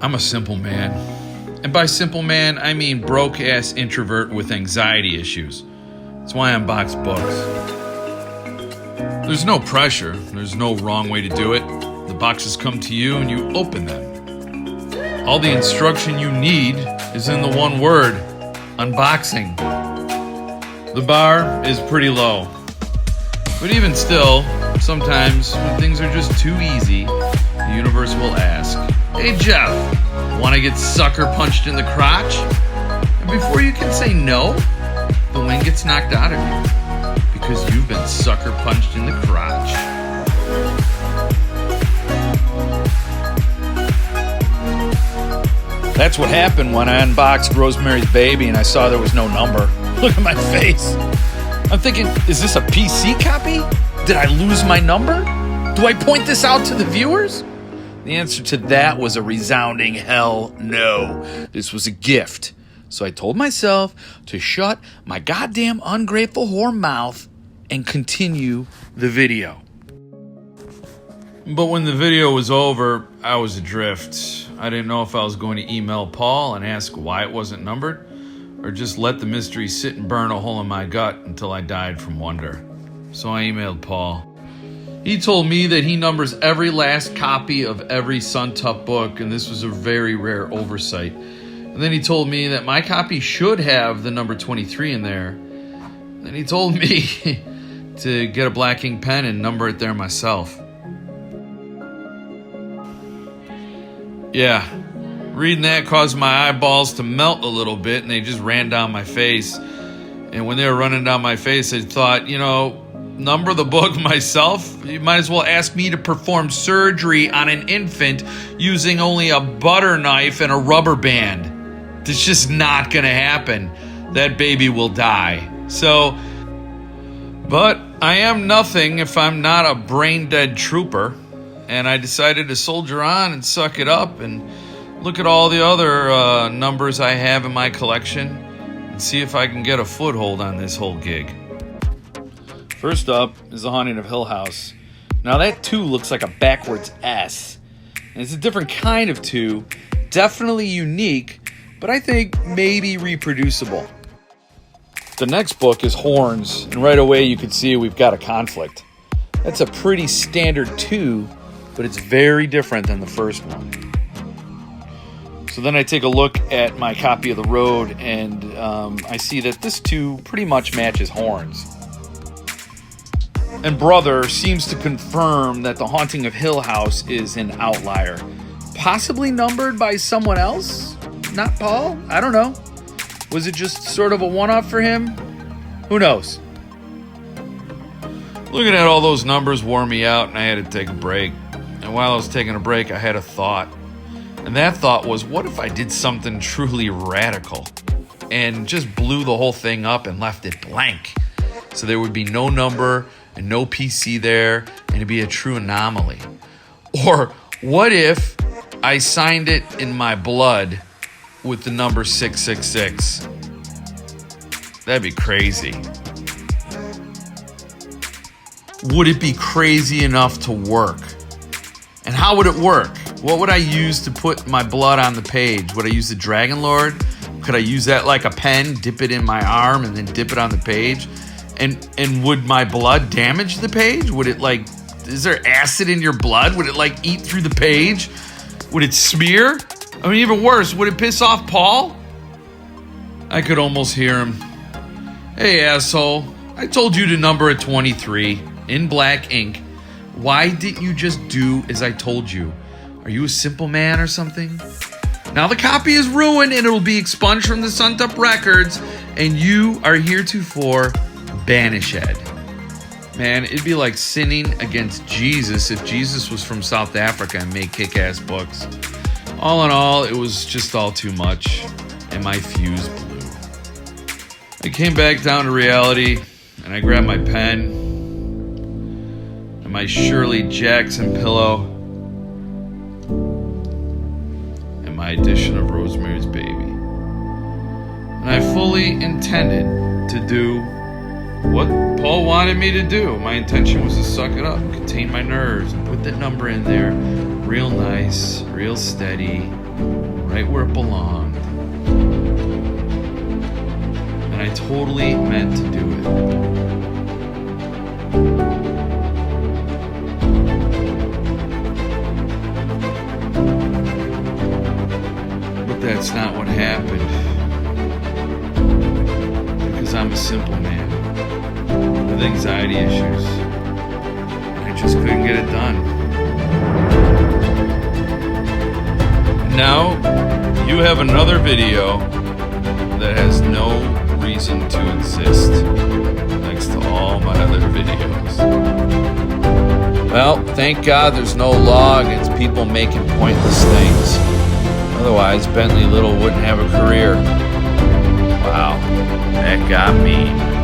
I'm a simple man. And by simple man, I mean broke-ass introvert with anxiety issues. That's why I unbox books. There's no pressure. There's no wrong way to do it. The boxes come to you and you open them. All the instruction you need is in the one word, unboxing. The bar is pretty low. But even still, sometimes when things are just too easy, the universe will ask, "Hey Jeff, want to get sucker punched in the crotch?" And before you can say no, the wind gets knocked out of you because you've been sucker punched in the crotch. That's what happened when I unboxed Rosemary's Baby and I saw there was no number. Look at my face. I'm thinking, is this a PC copy? Did I lose my number? Do I point this out to the viewers? The answer to that was a resounding hell no. This was a gift. So I told myself to shut my goddamn ungrateful whore mouth and continue the video. But when the video was over, I was adrift. I didn't know if I was going to email Paul and ask why it wasn't numbered, or just let the mystery sit and burn a hole in my gut until I died from wonder. So I emailed Paul. He told me that he numbers every last copy of every Suntup book, and this was a very rare oversight. And then he told me that my copy should have the number 23 in there. Then he told me to get a black ink pen and number it there myself. Yeah, reading that caused my eyeballs to melt a little bit, and they just ran down my face. And when they were running down my face, I thought, number the book myself? You might as well ask me to perform surgery on an infant using only a butter knife and a rubber band. It's just not gonna happen. That baby will die. But I am nothing if I'm not a brain-dead trooper. And I decided to soldier on and suck it up and look at all the other numbers I have in my collection and see if I can get a foothold on this whole gig. First up is The Haunting of Hill House. Now that 2 looks like a backwards S. And it's a different kind of 2, definitely unique, but I think maybe reproducible. The next book is Horns, and right away you can see we've got a conflict. That's a pretty standard 2, but it's very different than the first one. So then I take a look at my copy of The Road, and I see that this 2 pretty much matches Horns. And Brother seems to confirm that The Haunting of Hill House is an outlier. Possibly numbered by someone else? Not Paul? I don't know. Was it just sort of a one-off for him? Who knows? Looking at all those numbers wore me out, and I had to take a break. And while I was taking a break, I had a thought. And that thought was, what if I did something truly radical and just blew the whole thing up and left it blank? So there would be no number and no PC there, and it'd be a true anomaly. Or what if I signed it in my blood with the number 666? That'd be crazy. Would it be crazy enough to work? And how would it work? What would I use to put my blood on the page? Would I use the Dragon Lord? Could I use that like a pen, dip it in my arm, and then dip it on the page? And would my blood damage the page? Would it is there acid in your blood? Would it eat through the page? Would it smear? I mean, even worse, would it piss off Paul? I could almost hear him. "Hey, asshole, I told you to number at 23 in black ink. Why didn't you just do as I told you? Are you a simple man or something? Now the copy is ruined and it'll be expunged from the Suntup records, and you are heretofore banished." Man, it'd be like sinning against Jesus if Jesus was from South Africa and made kick-ass books. All in all, it was just all too much, and my fuse blew. I came back down to reality, and I grabbed my pen and my Shirley Jackson pillow and my edition of Rosemary's Baby. And I fully intended to do what Paul wanted me to do. My intention was to suck it up, contain my nerves, and put that number in there real nice, real steady, right where it belonged. And I totally meant to do it. But that's not what happened. Because I'm a simple man with anxiety issues. I just couldn't get it done. Now, you have another video that has no reason to exist next to all my other videos. Well, thank God there's no law against people making pointless things. Otherwise, Bentley Little wouldn't have a career. Wow, that got me.